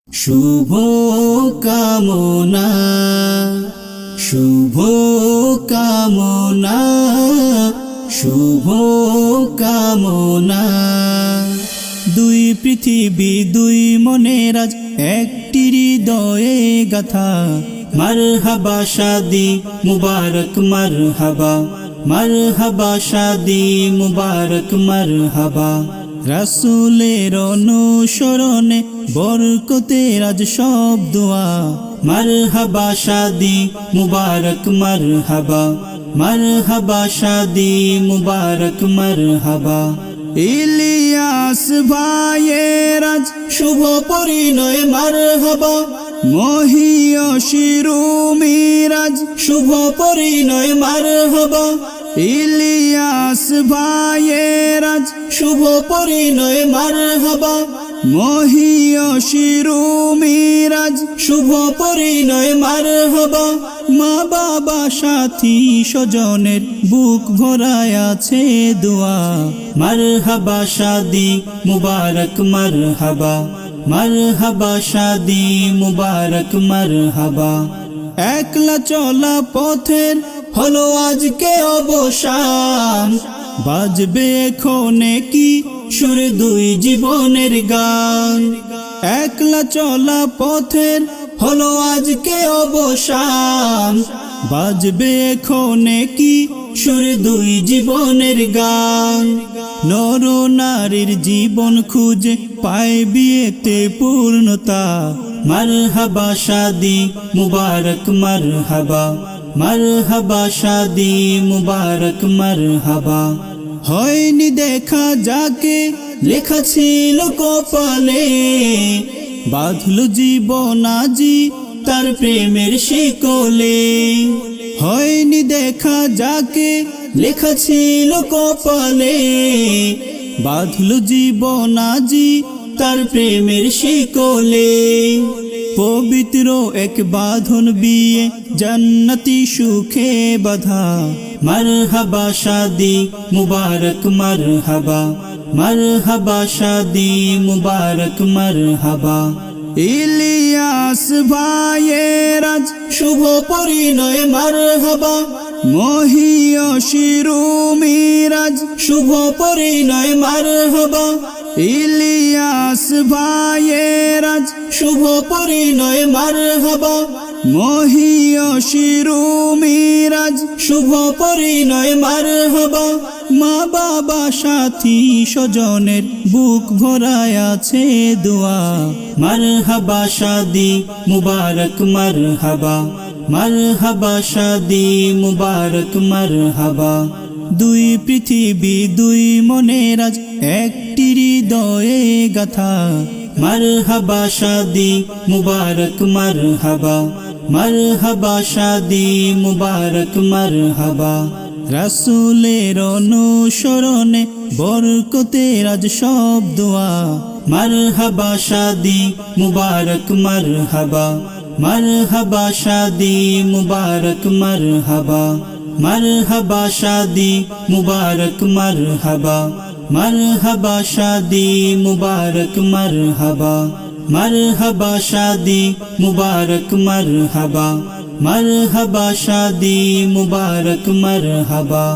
শুভ কামনা, শুভ কামনা, শুভ কামনা। দুই পৃথিবী দুই মনের আজ একটি হৃদয়ে গাথা। মারহাবা শাদি মুবারক মারহাবা, মারহাবা শাদি মুবারক মারহাবা। রাসূলের অনুসরণে বরকতের আজ সব দোয়া। মারহাবা শাদি মুবারক মারহাবা, মারহাবা শাদি মুবারক মারহাবা। ইলিয়াস ভাইয়ের আজ শুভ পরিণয় মারহাবা। মহিয়সী রুমির আজ শুভ পরিণয় মারহাবা। ইলিয়াস ভাইয়ের আজ শুভ পরিণয় মারহাবা। মহিয়সী রুমির আজ শুভ পরিণয় মারহাবা। মা বাবা সাথী স্বজনের বুক ভরায় আছে দোয়া। মারহাবা শাদি মুবারক মারহাবা, মারহাবা শাদি মুবারক মারহাবা। একলা চলা পথের হলো আজকে অবসান। বাজবে এখনে কি সুর দুই জীবনের গান। একলা চলা পথের হলো আজকে অবসান। বাজবে এখনে কি সুর দুই জীবনের গান। নর নারীর জীবন খুঁজে পায় বিয়েতে পূর্ণতা। মারহাবা শাদি মুবারক মারহাবা, মারহাবা শাদি মুবারক মারহাবা। হয়নি দেখা যাকে লেখা ছিল কপালে, বাঁধল জীবন আজি তার প্রেমের শিকলে। হয়নি দেখা যাকে লেখা ছিল কপালে, বাঁধল জীবন আজি তার প্রেমের শিকলে। পবিত্র এক বাঁধন বিয়ে জান্নাতি সুখে বাঁধা। মারহাবা শাদি মুবারক মারহাবা, মারহাবা শাদি মুবারক মারহাবা। ইলিয়াস ভাইয়ের আজ শুভ পরিণয় মারহাবা। মহিয়সী রুমির আজ শুভ পরিণয় মারহাবা। ইলিয়াস ভাইয়ের আজ শুভ পরিণয় মারহাবা। মহিয়সী রুমির আজ শুভ পরিণয় মারহাবা। মা বাবা সাথী স্বজনের বুক ভরায় আছে দোয়া। মারহাবা শাদি মুবারক মারহাবা, মারহাবা শাদি মুবারক মারহাবা। দুই পৃথিবী দুই মনের আজ একটি হৃদয়ে গাথা। মারহাবা শাদি মুবারক মারহাবা, মারহাবা শাদি মুবারক মারহাবা। রাসূলের অনুসরণে বরকতের আজ সব দোয়া। মারহাবা শাদি মুবারক মারহাবা, মারহাবা শাদি মুবারক মারহাবা। মারহাবা শাদি মুবারক মারহাবা, মারহাবা শাদি মুবারক মারহাবা। মারহাবা শাদি মুবারক মারহাবা, মারহাবা শাদি মুবারক মারহাবা।